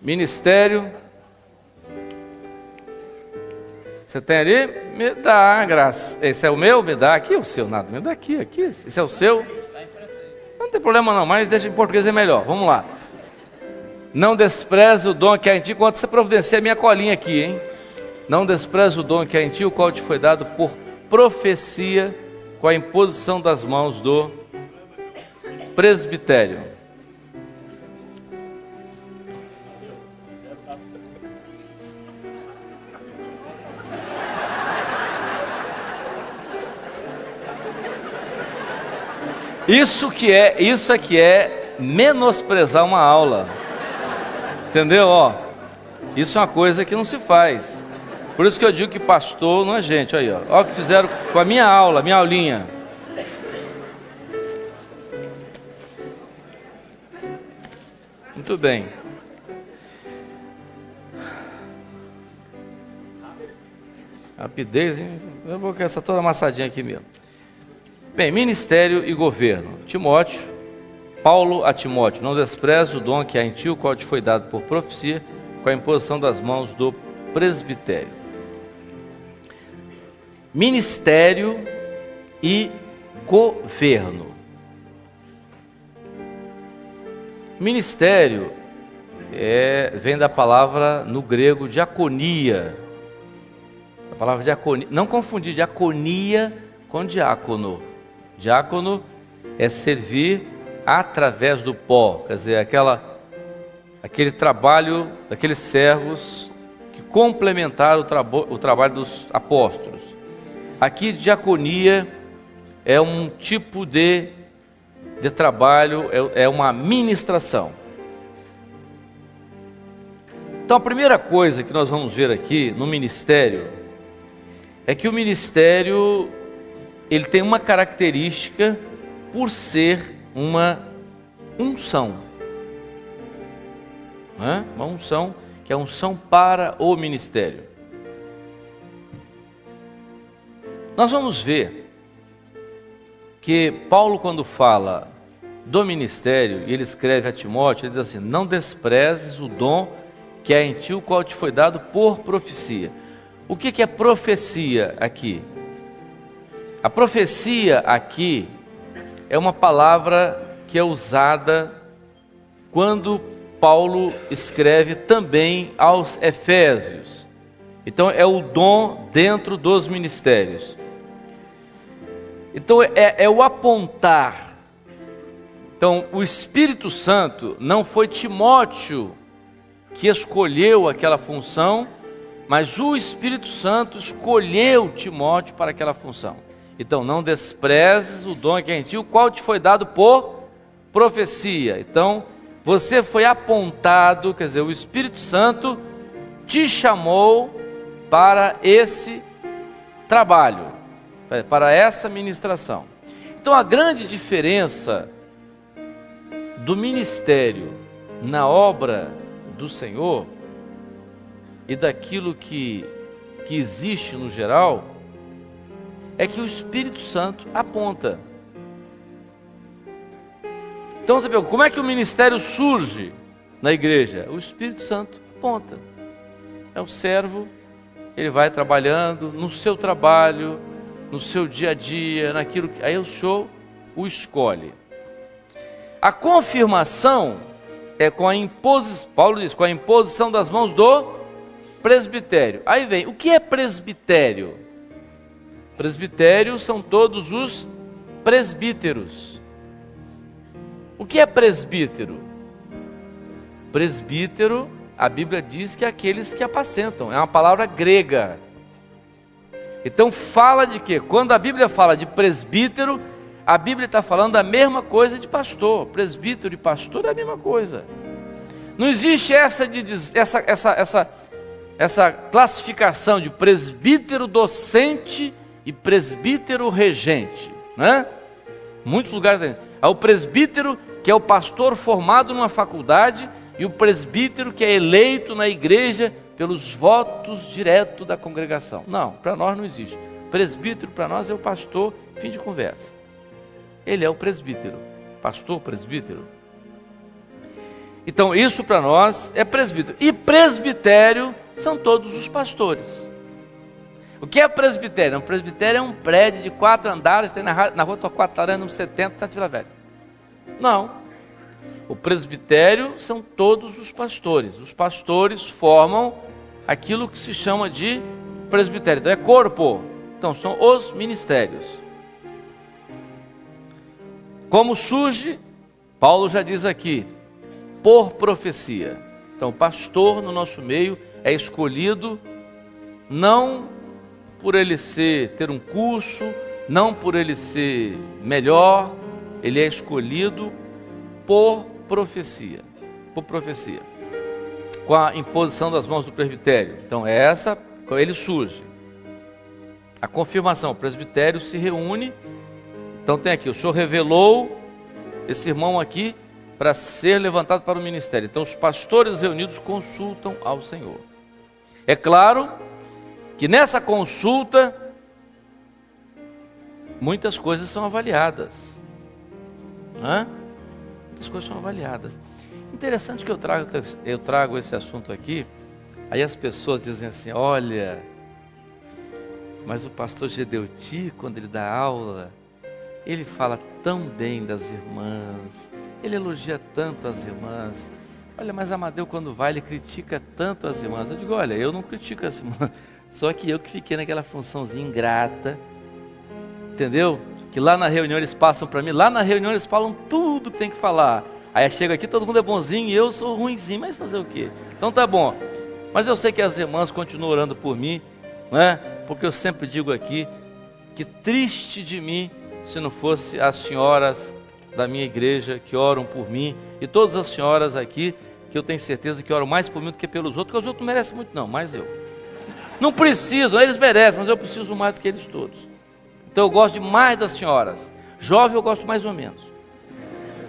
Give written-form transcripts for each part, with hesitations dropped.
Ministério. Você tem ali? Me dá, graça. Esse é o meu? Me dá aqui. O seu, nada. Me dá aqui. Esse é o seu? Não tem problema não, mas deixa em português é melhor. Vamos lá. Não despreze o dom que há em ti, enquanto você providencia a minha colinha aqui, hein? Não despreze o dom que há em ti, o qual te foi dado por profecia, com a imposição das mãos do presbitério. Isso aqui é menosprezar uma aula. Entendeu? Ó, isso é uma coisa que não se faz. Por isso que eu digo que pastor não é gente. Aí, ó. Olha o que fizeram com a minha aula, minha aulinha. Muito bem. Rapidez, hein? Eu vou com essa toda amassadinha aqui mesmo. Bem, ministério e governo. Timóteo, Paulo a Timóteo, não despreze o dom que há em ti, o qual te foi dado por profecia, com a imposição das mãos do presbitério. Ministério e governo. Ministério vem da palavra no grego diaconia. A palavra diaconia, não confundir diaconia com diácono. Diácono é servir através do pó, quer dizer, aquele trabalho daqueles servos que complementaram o trabalho dos apóstolos. Aqui, diaconia é um tipo de trabalho, é uma ministração. Então, a primeira coisa que nós vamos ver aqui no ministério é que o ministério ele tem uma característica por ser uma unção, né? Uma unção que é a unção para o ministério. Nós vamos ver que Paulo, quando fala do ministério, e ele escreve a Timóteo, ele diz assim: não desprezes o dom que é em ti, o qual te foi dado por profecia. O que é profecia aqui? A profecia aqui é uma palavra que é usada quando Paulo escreve também aos Efésios. Então é o dom dentro dos ministérios. Então é o apontar. Então o Espírito Santo não foi Timóteo que escolheu aquela função, mas o Espírito Santo escolheu Timóteo para aquela função. Então, não desprezes o dom que é em ti, o qual te foi dado por profecia. Então, você foi apontado, quer dizer, o Espírito Santo te chamou para esse trabalho, para essa ministração. Então, a grande diferença do ministério na obra do Senhor e daquilo que existe no geral, é que o Espírito Santo aponta. Então você pergunta, como é que o ministério surge na igreja? O Espírito Santo aponta. É o servo, ele vai trabalhando no seu trabalho, no seu dia a dia, naquilo que aí o senhor o escolhe. A confirmação é com a imposição, Paulo diz, com a imposição das mãos do presbitério. Aí vem, o que é presbitério? Presbitério são todos os presbíteros. O que é presbítero? Presbítero, a Bíblia diz que é aqueles que apacentam, é uma palavra grega. Então fala de quê? Quando a Bíblia fala de presbítero, a Bíblia está falando da mesma coisa de pastor. Presbítero e pastor é a mesma coisa. Não existe essa classificação de presbítero docente e presbítero regente, né? Muitos lugares tem. Há o presbítero, que é o pastor formado numa faculdade, e o presbítero que é eleito na igreja pelos votos diretos da congregação. Não, para nós não existe. Presbítero para nós é o pastor, fim de conversa. Ele é o presbítero, pastor presbítero. Então isso para nós é presbítero. E presbitério são todos os pastores. O que é presbitério? Um presbitério é um prédio de 4 andares, tem na rua Torquatarana, número 70, Santa Vila Velha. Não. O presbitério são todos os pastores. Os pastores formam aquilo que se chama de presbitério. Então é corpo. Então são os ministérios. Como surge? Paulo já diz aqui, por profecia. Então o pastor no nosso meio é escolhido não por ele ter um curso, não por ele ser melhor, ele é escolhido por profecia, com a imposição das mãos do presbitério. Então ele surge. A confirmação, o presbitério se reúne. Então tem aqui, o Senhor revelou esse irmão aqui para ser levantado para o ministério. Então os pastores reunidos consultam ao Senhor. É claro que nessa consulta muitas coisas são avaliadas. Muitas coisas são avaliadas. Interessante que eu trago esse assunto aqui, aí as pessoas dizem assim, olha, mas o pastor Gedeuti, quando ele dá aula, ele fala tão bem das irmãs, ele elogia tanto as irmãs. Olha, mas Amadeu quando vai, ele critica tanto as irmãs. Eu digo, olha, eu não critico as irmãs, só que eu que fiquei naquela funçãozinha ingrata, entendeu? Que lá na reunião eles passam para mim, lá na reunião eles falam tudo que tem que falar. Aí chega aqui, todo mundo é bonzinho e eu sou ruinzinho, mas fazer o quê? Então tá bom. Mas eu sei que as irmãs continuam orando por mim, né? Porque eu sempre digo aqui, que triste de mim se não fosse as senhoras da minha igreja que oram por mim, e todas as senhoras aqui, que eu tenho certeza que oram mais por mim do que pelos outros, porque os outros não merecem muito não, mas eu. Não precisam, eles merecem, mas eu preciso mais do que eles todos. Então eu gosto demais das senhoras. Jovem eu gosto mais ou menos.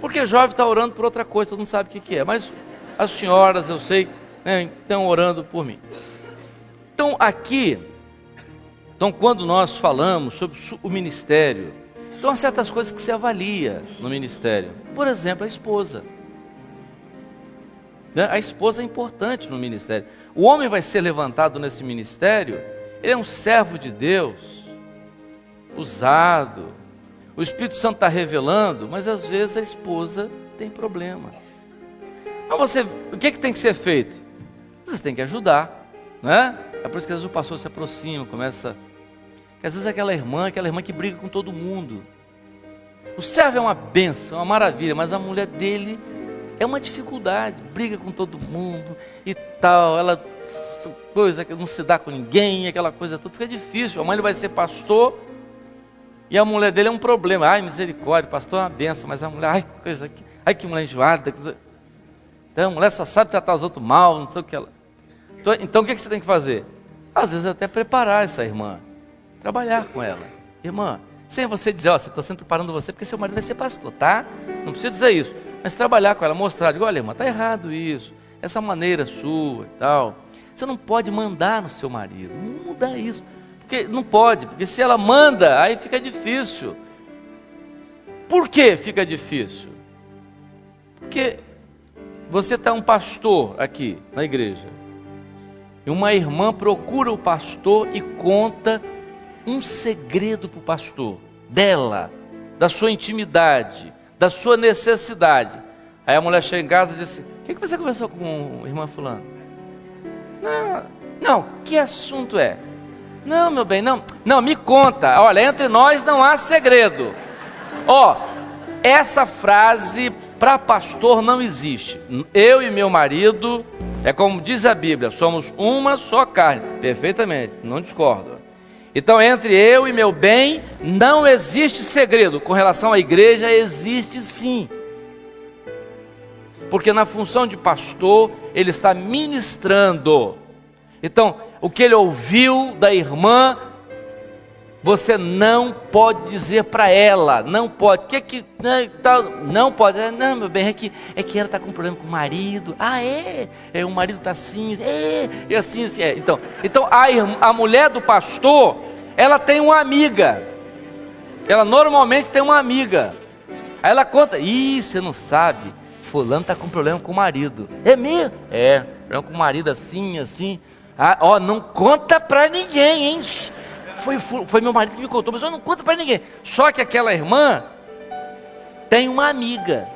Porque jovem está orando por outra coisa, todo mundo sabe o que é. Mas as senhoras, eu sei, estão orando por mim. Então aqui, quando nós falamos sobre o ministério, então há certas coisas que se avalia no ministério. Por exemplo, a esposa. A esposa é importante no ministério. O homem vai ser levantado nesse ministério, ele é um servo de Deus, usado. O Espírito Santo está revelando, mas às vezes a esposa tem problema. Então o que tem que ser feito? Vocês têm que ajudar, né? É por isso que às vezes o pastor se aproxima, começa... Porque às vezes aquela irmã que briga com todo mundo. O servo é uma bênção, uma maravilha, mas a mulher dele é uma dificuldade, briga com todo mundo e tal, ela coisa que não se dá com ninguém, aquela coisa toda, fica difícil. A mãe ele vai ser pastor e a mulher dele é um problema. Ai, misericórdia, pastor é uma bênção, mas a mulher, ai que mulher enjoada. Então a mulher só sabe tratar os outros mal, não sei o que ela. Então o que você tem que fazer? Às vezes até preparar essa irmã, trabalhar com ela. Irmã, sem você dizer, você está sempre preparando você porque seu marido vai ser pastor, tá? Não precisa dizer isso, mas trabalhar com ela, mostrar, digo, olha irmã, está errado isso, essa maneira sua e tal. Você não pode mandar no seu marido, não mudar isso, porque não pode, porque se ela manda, aí fica difícil. Por que fica difícil? Porque você está um pastor aqui na igreja, e uma irmã procura o pastor e conta um segredo para o pastor, dela, da sua intimidade, da sua necessidade. Aí a mulher chega em casa e diz assim, o que você conversou com a irmã fulano? Não, que assunto é? Não, meu bem, não, me conta, olha, entre nós não há segredo. Essa frase para pastor não existe. Eu e meu marido, é como diz a Bíblia, somos uma só carne, perfeitamente, não discordo. Então entre eu e meu bem não existe segredo. Com relação à igreja existe sim, porque na função de pastor ele está ministrando. Então o que ele ouviu da irmã, você não pode dizer para ela, não pode. Não pode. Não, meu bem, é que ela está com problema com o marido. O marido está assim, e assim. Então a mulher do pastor, ela tem uma amiga. Ela normalmente tem uma amiga. Aí ela conta, você não sabe, fulano está com problema com o marido. É mesmo? É, problema com o marido assim. Ah, não conta para ninguém, hein? Foi meu marido que me contou, mas eu não conto para ninguém. Só que aquela irmã tem uma amiga.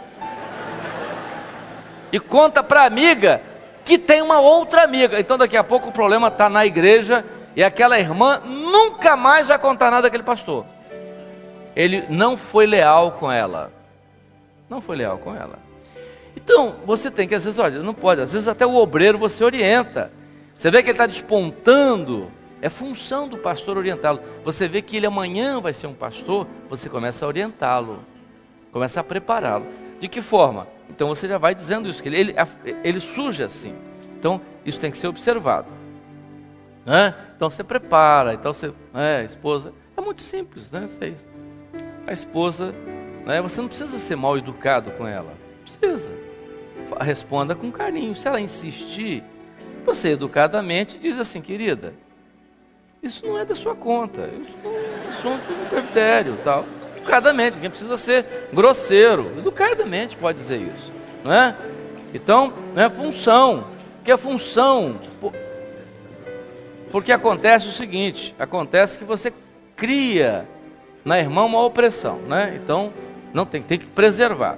E conta para a amiga que tem uma outra amiga. Então daqui a pouco o problema está na igreja e aquela irmã nunca mais vai contar nada àquele pastor. Ele não foi leal com ela. Não foi leal com ela. Então, você tem que, às vezes, olha, não pode, às vezes até o obreiro você orienta. Você vê que ele está despontando, é função do pastor orientá-lo. Você vê que ele amanhã vai ser um pastor, você começa a orientá-lo, começa a prepará-lo. De que forma? Então você já vai dizendo isso, que ele surge assim. Então, isso tem que ser observado. Né? Então você prepara, então você, esposa, é muito simples, né? A esposa, né? Você não precisa ser mal educado com ela, não precisa. Responda com carinho. Se ela insistir, você educadamente diz assim: querida, isso não é da sua conta, isso não é assunto do presbitério, tal. Educadamente, ninguém precisa ser grosseiro, educadamente pode dizer isso, né? Então, não é função, que é função, porque acontece o seguinte, acontece que você cria na irmã uma opressão, né? Então, não tem que preservar.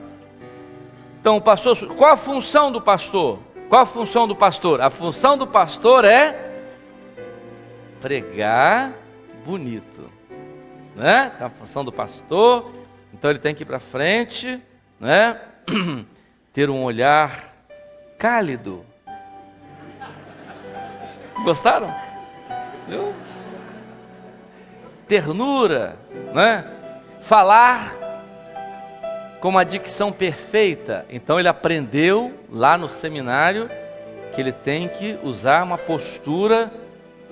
Então, pastor, qual a função do pastor? Qual a função do pastor? A função do pastor é pregar bonito, né? Então, a função do pastor, então ele tem que ir para frente, né? Ter um olhar cálido. Gostaram? Viu? Ternura, né? Falar com uma dicção perfeita. Então ele aprendeu lá no seminário que ele tem que usar uma postura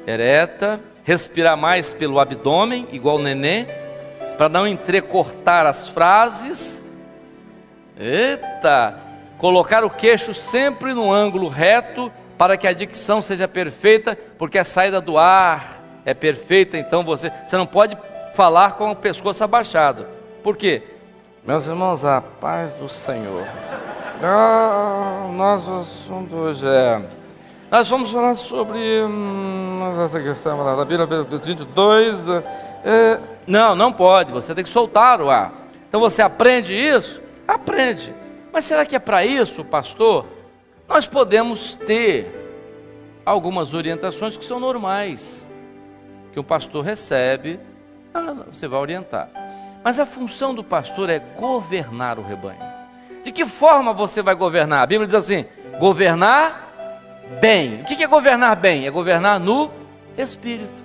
ereta, respirar mais pelo abdômen, igual o nenê, para não entrecortar as frases. Eita! Colocar o queixo sempre no ângulo reto para que a dicção seja perfeita, porque a saída do ar é perfeita. Então você não pode falar com o pescoço abaixado. Por quê? Meus irmãos, a paz do Senhor. Nosso assunto hoje nós vamos falar sobre essa questão da Bíblia, 22. Não pode, você tem que soltar o ar. Então você aprende isso? Aprende. Mas será que é para isso, pastor? Nós podemos ter algumas orientações que são normais, que o pastor recebe, você vai orientar. Mas a função do pastor é governar o rebanho. De que forma você vai governar? A Bíblia diz assim: governar bem. O que é governar bem? É governar no Espírito.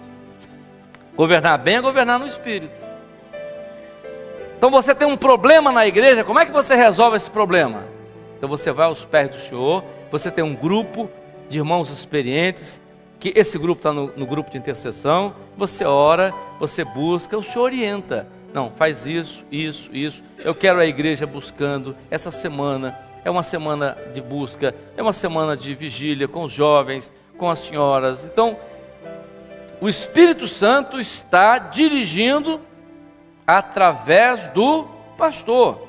Governar bem é governar no Espírito. Então você tem um problema na igreja, como é que você resolve esse problema? Então você vai aos pés do Senhor, você tem um grupo de irmãos experientes, que esse grupo está no grupo de intercessão, você ora, você busca, o Senhor orienta. Não, faz isso. Eu quero a igreja buscando. Essa semana é uma semana de busca, é uma semana de vigília com os jovens, com as senhoras. Então, o Espírito Santo está dirigindo através do pastor.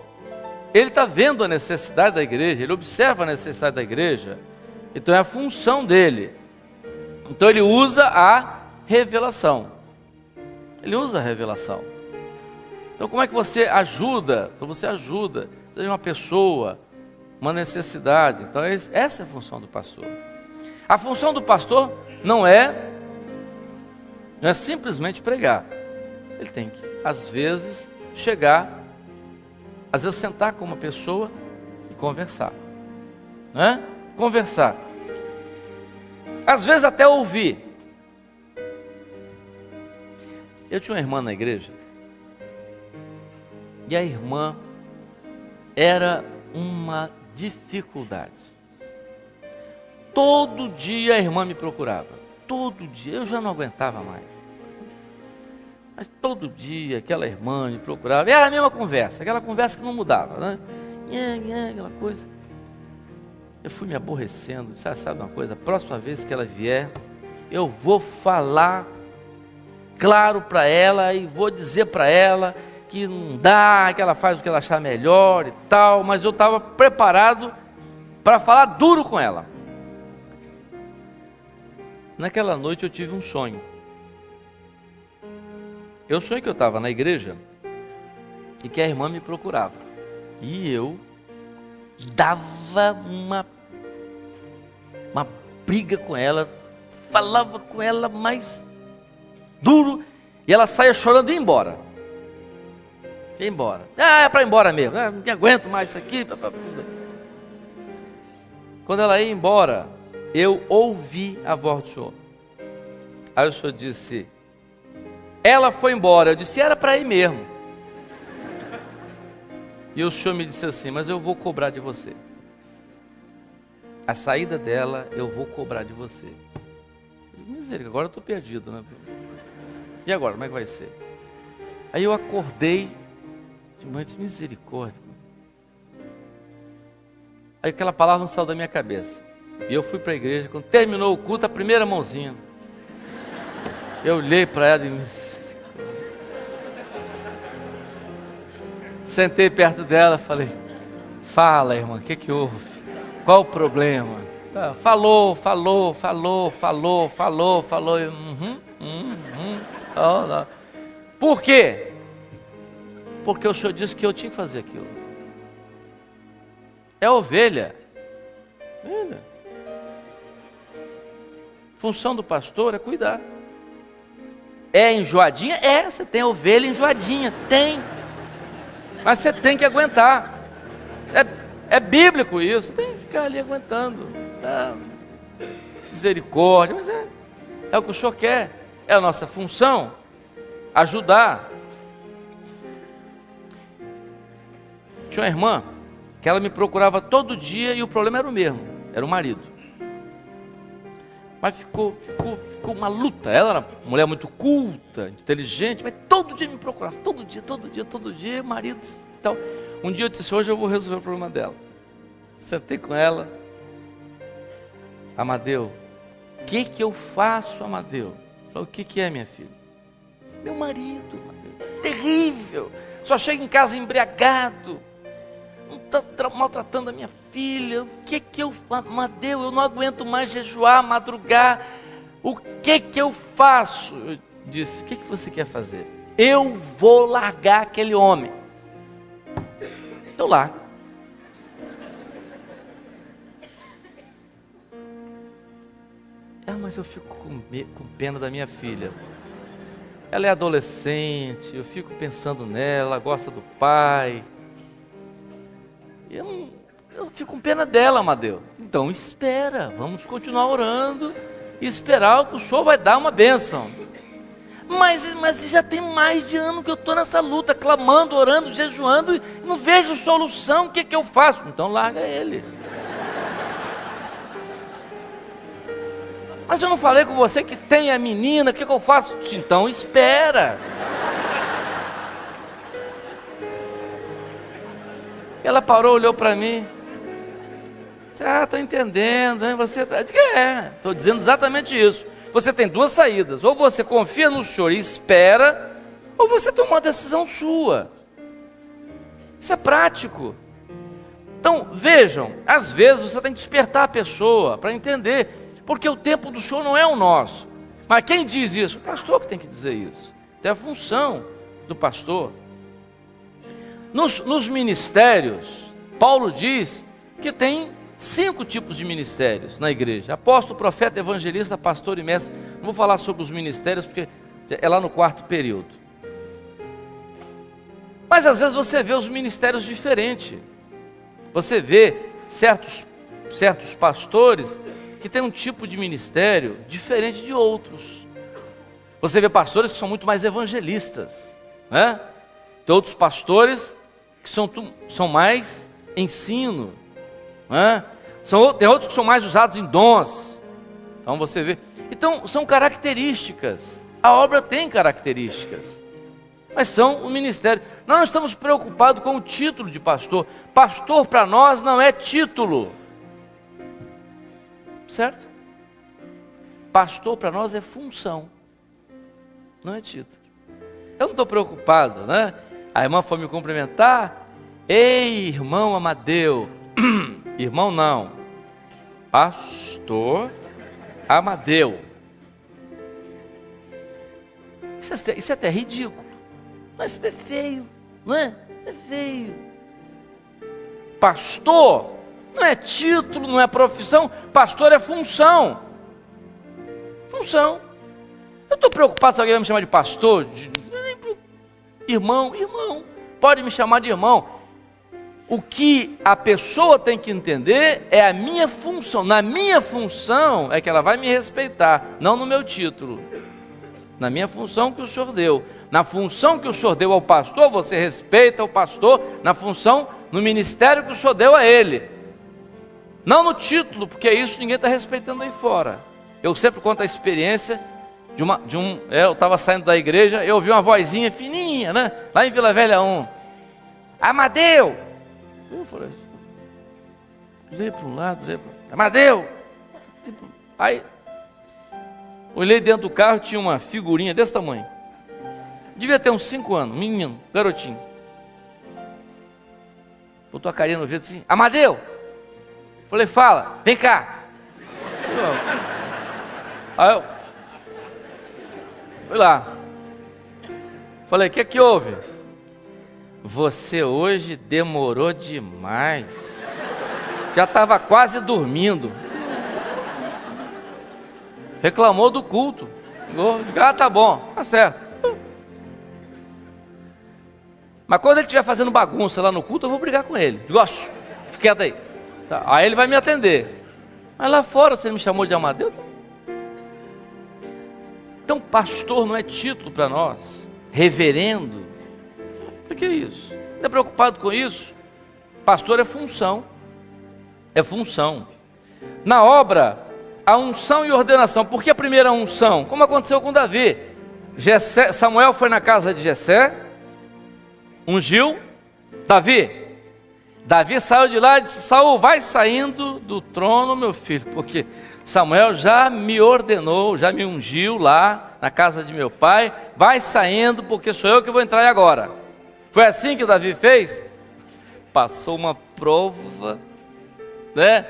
Ele está vendo a necessidade da igreja, ele observa a necessidade da igreja. Então é a função dele. Então ele usa a revelação. Então como é que você ajuda? Então você ajuda, seja uma pessoa, uma necessidade. Então essa é a função do pastor. A função do pastor não é simplesmente pregar. Ele tem que, às vezes, chegar, às vezes sentar com uma pessoa e conversar. Né? Conversar. Às vezes até ouvir. Eu tinha uma irmã na igreja, e a irmã era uma dificuldade. Todo dia a irmã me procurava. Todo dia, eu já não aguentava mais. Mas todo dia aquela irmã me procurava. E era a mesma conversa, aquela conversa que não mudava, né? Aquela coisa. Eu fui me aborrecendo. Sabe uma coisa? A próxima vez que ela vier, eu vou falar claro para ela e vou dizer para ela que não dá, que ela faz o que ela achar melhor e tal, mas eu estava preparado para falar duro com ela. Naquela noite eu tive um sonho. Eu sonhei que eu estava na igreja e que a irmã me procurava. E eu dava uma briga com ela, falava com ela mais duro, e ela saia chorando e ia embora. Ia embora. É para ir embora mesmo, não aguento mais isso aqui. Quando ela ia embora, eu ouvi a voz do Senhor. Aí o Senhor disse, ela foi embora. Eu disse, era para ir mesmo. E o Senhor me disse assim, mas eu vou cobrar de você. A saída dela, eu vou cobrar de você. Misericórdia, agora eu estou perdido, né? E agora, como é que vai ser? Aí eu acordei, de manhã, disse, misericórdia. Aí aquela palavra não saiu da minha cabeça. E eu fui para a igreja, quando terminou o culto, a primeira mãozinha. Eu olhei para ela e sentei perto dela e falei, fala, irmã, o que houve? Qual o problema? Tá, falou. Por quê? Porque o Senhor disse que eu tinha que fazer aquilo. É ovelha. Função do pastor é cuidar. É enjoadinha? É, você tem ovelha enjoadinha, tem. Mas você tem que aguentar. É bíblico isso, tem que ficar ali aguentando. Tá? Misericórdia, mas é o que o Senhor quer. É a nossa função, ajudar. Tinha uma irmã que ela me procurava todo dia e o problema era o mesmo, era o marido. Mas ficou uma luta. Ela era uma mulher muito culta, inteligente, mas todo dia me procurava, todo dia, marido e tal. Um dia eu disse, hoje eu vou resolver o problema dela. Sentei com ela. Amadeu, o que eu faço, Amadeu? Falei, o que é, minha filha? Meu marido, Amadeu, terrível. Só chega em casa embriagado. Está maltratando a minha filha. O que eu faço? Amadeu, eu não aguento mais jejuar, madrugar. O que eu faço? Eu disse, o que você quer fazer? Eu vou largar aquele homem. Então largo. Mas eu fico com pena da minha filha. Ela é adolescente, eu fico pensando nela, ela gosta do pai. Eu fico com pena dela, Amadeu. Então espera, vamos continuar orando e esperar que o Senhor vai dar uma bênção. Mas já tem mais de ano que eu estou nessa luta, clamando, orando, jejuando, e não vejo solução, o que eu faço? Então larga ele. Mas eu não falei com você que tem a menina, o que eu faço? Então espera. Ela parou, olhou para mim. Disse, estou entendendo, hein? Você está... Estou dizendo exatamente isso. Você tem duas saídas. Ou você confia no Senhor e espera, ou você toma uma decisão sua. Isso é prático. Então, vejam, às vezes você tem que despertar a pessoa para entender, porque o tempo do Senhor não é o nosso. Mas quem diz isso? O pastor que tem que dizer isso. É a função do pastor. Nos ministérios, Paulo diz que tem 5 tipos de ministérios na igreja: apóstolo, profeta, evangelista, pastor e mestre. Não vou falar sobre os ministérios porque é lá no 4º período. Mas às vezes você vê os ministérios diferentes. Você vê certos pastores que têm um tipo de ministério diferente de outros. Você vê pastores que são muito mais evangelistas, né? Tem outros pastores que são mais ensino, né? Tem outros que são mais usados em dons. Então você vê. Então são características. A obra tem características, mas são o ministério. Nós não estamos preocupados com o título de pastor. Pastor para nós não é título, certo? Pastor para nós é função, não é título. Eu não estou preocupado, né? A irmã foi me cumprimentar. Ei, irmão Amadeu. Irmão não, pastor Amadeu. Isso é até ridículo. Mas isso é feio, não é? É feio. Pastor não é título, não é profissão. Pastor é função. Função. Eu estou preocupado se alguém vai me chamar de pastor. Irmão. Pode me chamar de irmão. O que a pessoa tem que entender é a minha função. Na minha função é que ela vai me respeitar, não no meu título. Na minha função que o Senhor deu. Na função que o Senhor deu ao pastor, você respeita o pastor. Na função, no ministério que o Senhor deu a ele. Não no título, porque isso ninguém está respeitando aí fora. Eu sempre conto a experiência eu estava saindo da igreja, eu ouvi uma vozinha fininha, né? Lá em Vila Velha 1. Amadeu! Eu falei assim, olhei para um lado, olhei para o outro. Amadeu! Aí, olhei dentro do carro, tinha uma figurinha desse tamanho. Devia ter uns 5 anos, menino, garotinho. Botou a carinha no vidro assim, Amadeu! Falei, fala, vem cá. Aí eu fui lá. Falei, o que é que houve? Você hoje demorou demais. Já estava quase dormindo. Reclamou do culto. Ah, tá bom, tá certo. Mas quando ele estiver fazendo bagunça lá no culto, eu vou brigar com ele. Digo, fica quieto aí. Tá, aí ele vai me atender. Mas lá fora você me chamou de Amadeu? Então pastor não é título para nós. Reverendo. Por que isso? Não está preocupado com isso? Pastor é função. É função. Na obra, a unção e ordenação. Por que a primeira unção? Como aconteceu com Davi. Samuel foi na casa de Jessé, ungiu Davi. Davi saiu de lá e disse, Saul, vai saindo do trono, meu filho, porque Samuel já me ordenou, já me ungiu lá na casa de meu pai, vai saindo, porque sou eu que vou entrar agora. Foi assim que Davi fez? Passou uma prova, né?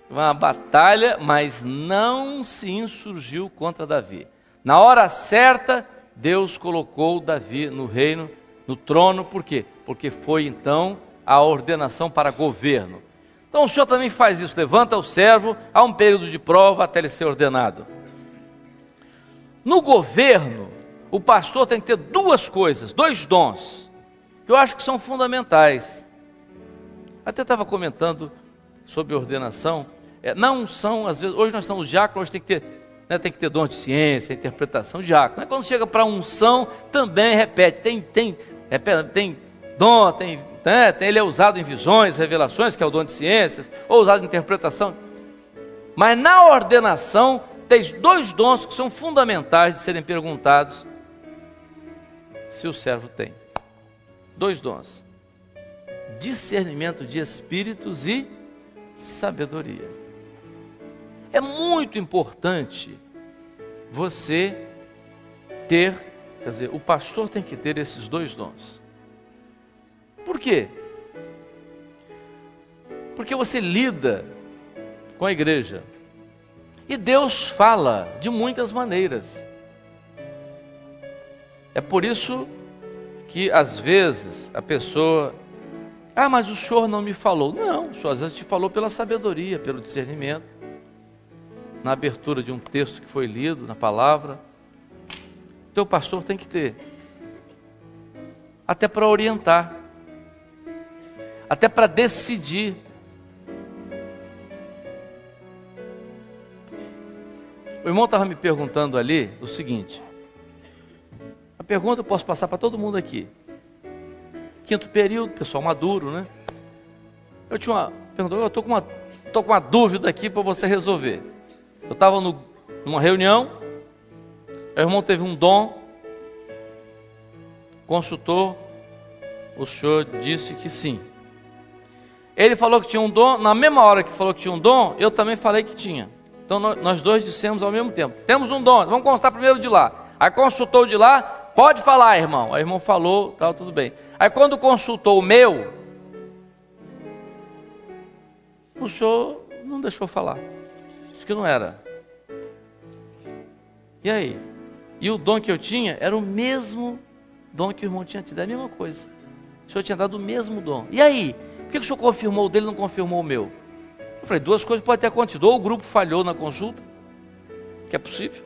Uma batalha, mas não se insurgiu contra Davi. Na hora certa, Deus colocou Davi no reino, no trono, por quê? Porque foi então a ordenação para governo. Então o Senhor também faz isso, levanta o servo, há um período de prova até ele ser ordenado. No governo, o pastor tem que ter 2 coisas, 2 dons, que eu acho que são fundamentais. Até estava comentando sobre ordenação. Na unção, às vezes, hoje nós estamos diáconos, hoje tem que ter dom de ciência, interpretação, diácono. Mas quando chega para a unção, também repete, tem dom, ele é usado em visões, revelações, que é o dom de ciências, ou usado em interpretação. Mas na ordenação, tem 2 dons que são fundamentais de serem perguntados se o servo tem. 2 dons: discernimento de espíritos e sabedoria. É muito importante você ter, o pastor tem que ter esses 2 dons. Por quê? Porque você lida com a igreja. E Deus fala de muitas maneiras. É por isso que às vezes a pessoa, mas o senhor não me falou. Não, o senhor às vezes te falou pela sabedoria, pelo discernimento. Na abertura de um texto que foi lido, na palavra. Teu pastor tem que ter. Até para orientar. Até para decidir. O irmão estava me perguntando ali o seguinte. A pergunta eu posso passar para todo mundo aqui. 5º período, pessoal maduro, né? Eu tinha uma pergunta, eu estou com uma dúvida aqui para você resolver. Eu estava numa reunião, o irmão teve um dom, consultou, o senhor disse que sim. Ele falou que tinha um dom, na mesma hora que falou que tinha um dom, eu também falei que tinha. Então nós 2 dissemos ao mesmo tempo, temos um dom, vamos consultar primeiro de lá. Aí consultou de lá, pode falar, irmão. Aí o irmão falou, tal, tudo bem. Aí quando consultou o meu, o senhor não deixou falar. Isso que não era. E aí? E o dom que eu tinha era o mesmo dom que o irmão tinha tido, é a mesma coisa. O senhor tinha dado o mesmo dom. E aí? Por que o senhor confirmou o dele e não confirmou o meu? Eu falei, duas coisas podem ter acontecido. Ou o grupo falhou na consulta, que é possível.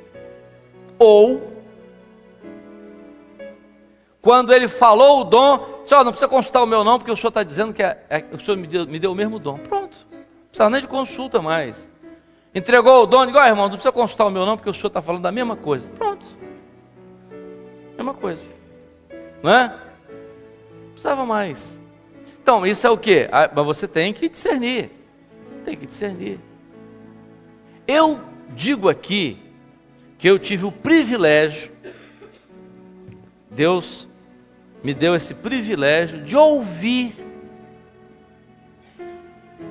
Ou, quando ele falou o dom, disse, não precisa consultar o meu não, porque o senhor está dizendo que o senhor me deu o mesmo dom. Pronto. Não precisa nem de consulta mais. Entregou o dom, digo, irmão, não precisa consultar o meu não, porque o senhor está falando da mesma coisa. Pronto. Mesma coisa. Não é? Não precisava mais. Então, isso é o quê? Mas você tem que discernir. Tem que discernir. Eu digo aqui que eu tive o privilégio, Deus me deu esse privilégio de ouvir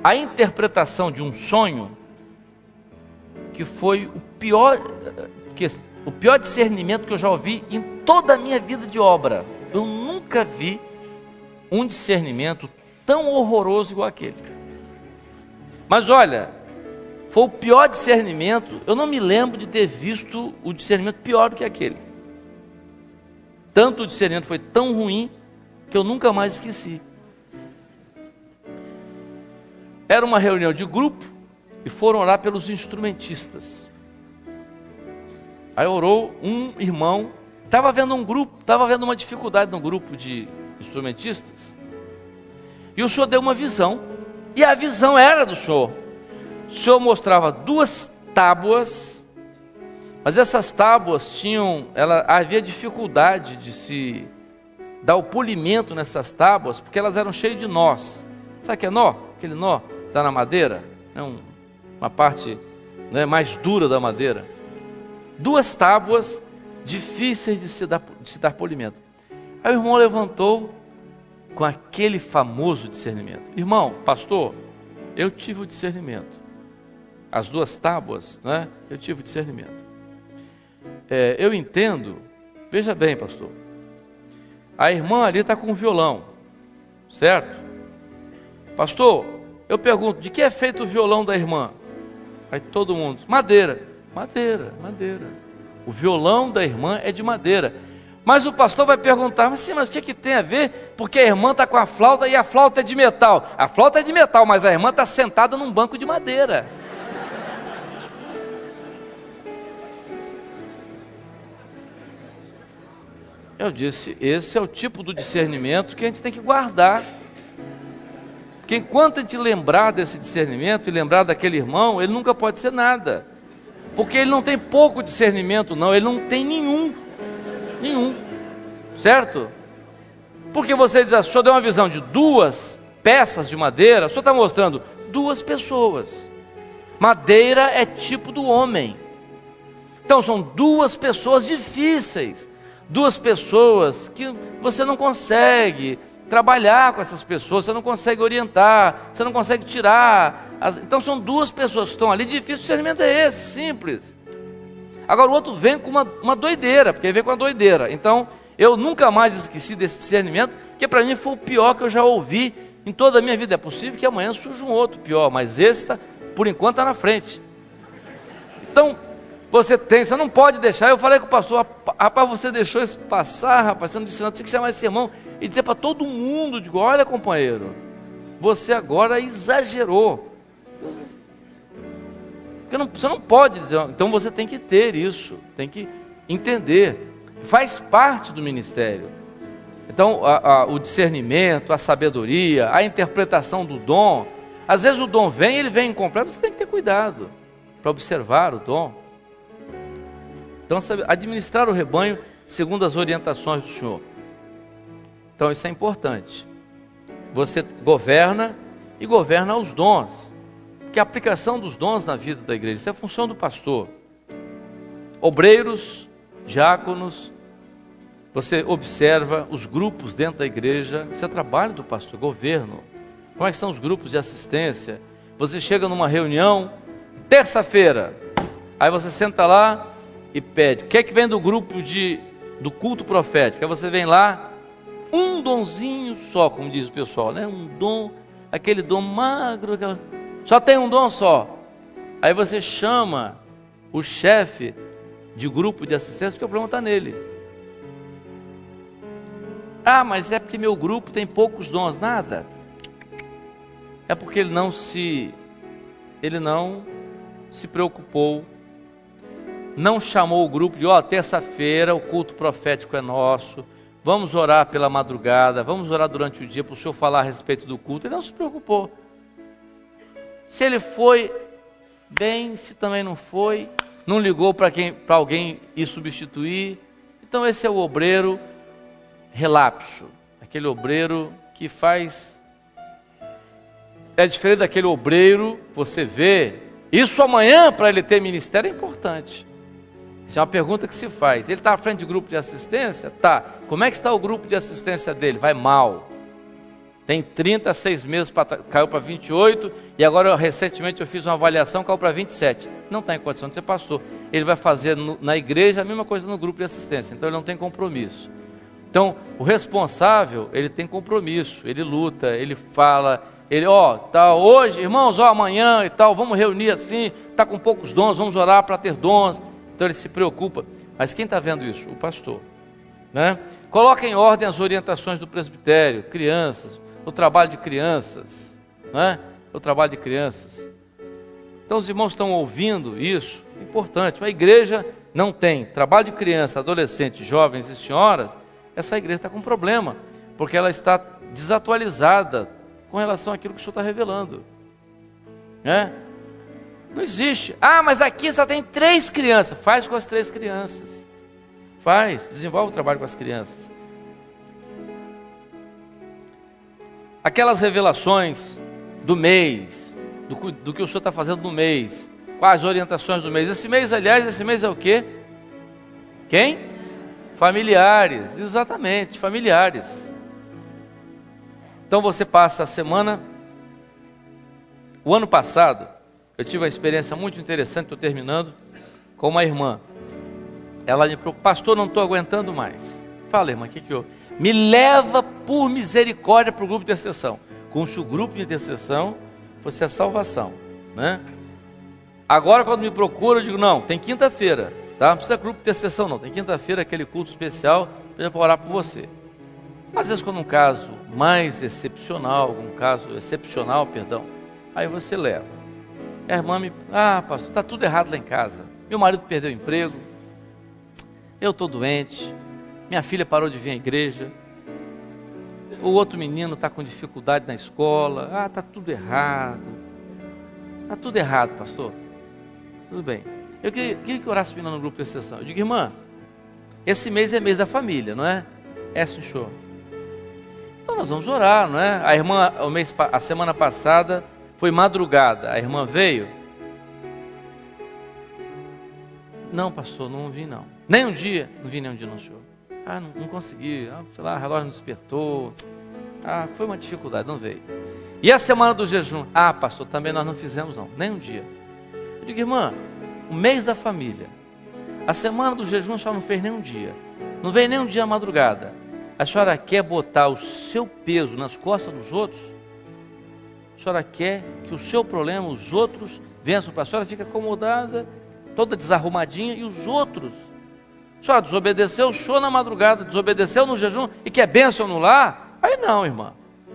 a interpretação de um sonho que foi o pior discernimento que eu já ouvi em toda a minha vida de obra. Eu nunca vi um discernimento tão horroroso igual aquele. Mas olha, foi o pior discernimento. Eu não me lembro de ter visto o discernimento pior do que aquele. Tanto o discernimento foi tão ruim que eu nunca mais esqueci. Era uma reunião de grupo e foram orar pelos instrumentistas. Aí orou um irmão, estava vendo um grupo, estava vendo uma dificuldade no grupo de instrumentistas. E o senhor deu uma visão, e a visão era do senhor. O senhor mostrava duas tábuas, mas essas tábuas havia dificuldade de se dar o polimento nessas tábuas, porque elas eram cheias de nós. Sabe o que é nó? Aquele nó está na madeira, é uma parte mais dura da madeira. Duas tábuas difíceis de se dar polimento. Aí o irmão levantou com aquele famoso discernimento. Irmão, pastor, eu tive o discernimento. As duas tábuas, eu tive o discernimento. Eu entendo, veja bem, pastor, a irmã ali está com um violão, certo? Pastor, eu pergunto, de que é feito o violão da irmã? Aí todo mundo, madeira. O violão da irmã é de madeira. Mas o pastor vai perguntar, mas o que tem a ver? Porque a irmã está com a flauta e a flauta é de metal. A flauta é de metal, mas a irmã está sentada num banco de madeira. Eu disse, esse é o tipo do discernimento que a gente tem que guardar. Porque enquanto a gente lembrar desse discernimento e lembrar daquele irmão, ele nunca pode ser nada. Porque ele não tem pouco discernimento, não, ele não tem nenhum, certo? Porque você diz, o senhor deu uma visão de duas peças de madeira, o senhor está mostrando duas pessoas. Madeira é tipo do homem. Então são duas pessoas difíceis, duas pessoas que você não consegue trabalhar com essas pessoas, você não consegue orientar, você não consegue tirar. Então são duas pessoas que estão ali, difícil, o discernimento é esse, simples. Agora o outro vem com uma doideira, porque ele vem com uma doideira. Então eu nunca mais esqueci desse discernimento, que para mim foi o pior que eu já ouvi em toda a minha vida. É possível que amanhã surja um outro pior, mas esse por enquanto está na frente. Então você não pode deixar. Eu falei com o pastor, rapaz, você deixou isso passar, rapaz, você não disse nada, você tem que chamar esse irmão e dizer para todo mundo, digo, olha companheiro, você agora exagerou. Você não pode dizer, então você tem que ter isso, tem que entender, faz parte do ministério. Então o discernimento, a sabedoria, a interpretação do dom, às vezes o dom ele vem incompleto, você tem que ter cuidado para observar o dom. Então administrar o rebanho segundo as orientações do Senhor. Então isso é importante. Você governa e governa os dons. Porque a aplicação dos dons na vida da igreja, isso é função do pastor. Obreiros, diáconos, você observa os grupos dentro da igreja, isso é trabalho do pastor, governo. Como é que são os grupos de assistência? Você chega numa reunião, terça-feira, aí você senta lá e pede, o que é que vem do grupo de do culto profético. Aí você vem lá, um donzinho só, como diz o pessoal, né? Um dom, aquele dom magro, só tem um dom só. Aí você chama o chefe de grupo de assistência, porque o problema está nele. Ah, mas é porque meu grupo tem poucos dons. Nada. É porque ele não se preocupou, não chamou o grupo de, terça-feira o culto profético é nosso, vamos orar pela madrugada, vamos orar durante o dia para o senhor falar a respeito do culto. Ele não se preocupou. Se ele foi, bem, se também não foi, não ligou para alguém ir substituir. Então esse é o obreiro relapso, aquele obreiro que faz, é diferente daquele obreiro, você vê, isso amanhã para ele ter ministério é importante. Isso é uma pergunta que se faz. Ele está à frente de grupo de assistência? Tá. Como é que está o grupo de assistência dele? Vai mal. Tem 36 meses, caiu para 28, e agora recentemente eu fiz uma avaliação, caiu para 27. Não está em condição de ser pastor. Ele vai fazer na igreja a mesma coisa no grupo de assistência, então ele não tem compromisso. Então, o responsável, ele tem compromisso, ele luta, ele fala, ele, hoje, irmãos, amanhã e tal, vamos reunir assim, está com poucos dons, vamos orar para ter dons. Então ele se preocupa. Mas quem está vendo isso? O pastor, né? Coloca em ordem as orientações do presbitério, crianças, o trabalho de crianças, né? O trabalho de crianças. Então os irmãos estão ouvindo isso, importante. A igreja não tem trabalho de criança, adolescentes, jovens e senhoras. Essa igreja está com problema, porque ela está desatualizada com relação àquilo que o Senhor está revelando, né? Não existe. Ah, mas aqui só tem 3 crianças. Faz com as 3 crianças. Desenvolve o trabalho com as crianças. Aquelas revelações do mês, do que o Senhor está fazendo no mês, quais orientações do mês. Esse mês é o quê? Quem? Familiares, exatamente, familiares. Então você passa a semana. O ano passado, eu tive uma experiência muito interessante, estou terminando, com uma irmã. Ela me falou, pastor, não estou aguentando mais. Fala, irmã, o que houve? Me leva por misericórdia para o grupo de intercessão. Como se o grupo de intercessão fosse a salvação, né? Agora, quando me procura, eu digo, não, tem quinta-feira. Tá? Não precisa de grupo de intercessão não, tem quinta-feira aquele culto especial para orar por você. Às vezes quando um caso mais excepcional, aí você leva. E a irmã pastor, está tudo errado lá em casa, meu marido perdeu o emprego, eu estou doente, minha filha parou de vir à igreja, o outro menino está com dificuldade na escola, está tudo errado, pastor. Tudo bem. Eu queria que orasse comigo no grupo de intercessão. Eu digo, irmã, esse mês é mês da família, não é? É, senhor. Então nós vamos orar, não é? A irmã, a semana passada, foi madrugada. A irmã veio? Não, pastor, não vi não. Nem um dia? Não vi nem um dia não, senhor. Não consegui. Sei lá, o relógio não despertou. Foi uma dificuldade, não veio. E a semana do jejum? Pastor, também nós não fizemos não. Nem um dia. Eu digo, irmã, o mês da família, a semana do jejum a senhora não fez nem um dia, não veio nem um dia à madrugada. A senhora quer botar o seu peso nas costas dos outros? A senhora quer que o seu problema, os outros vençam? A senhora fica acomodada, toda desarrumadinha, e os outros? A senhora desobedeceu o senhor na madrugada, desobedeceu no jejum e quer bênção no lar? Aí não, irmã.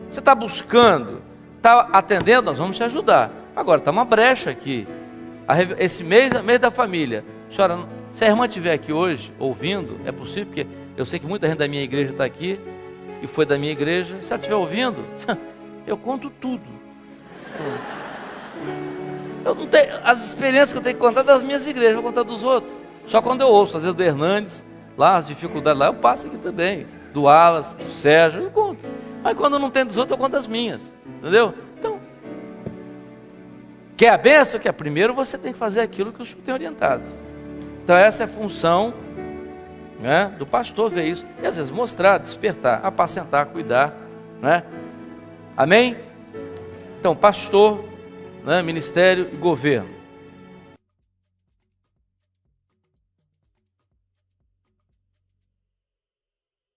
Você está buscando, está atendendo, nós vamos te ajudar. Agora está uma brecha aqui. Esse mês é mês da família. Senhora, se a irmã estiver aqui hoje, ouvindo, é possível, porque eu sei que muita gente da minha igreja está aqui, e foi da minha igreja. Se ela estiver ouvindo, eu conto tudo. Eu não tenho, as experiências que eu tenho que contar das minhas igrejas, vou contar dos outros. Só quando eu ouço, às vezes do Hernandes, lá as dificuldades lá, eu passo aqui também. Do Alas, do Sérgio, eu conto. Mas quando não tem dos outros, eu conto as minhas. Entendeu? Então, quer a bênção? Quer? Primeiro você tem que fazer aquilo que o Senhor tem orientado. Então essa é a função, né, do pastor, ver isso. E às vezes mostrar, despertar, apacentar, cuidar, né? Amém? Então pastor, né, ministério e governo.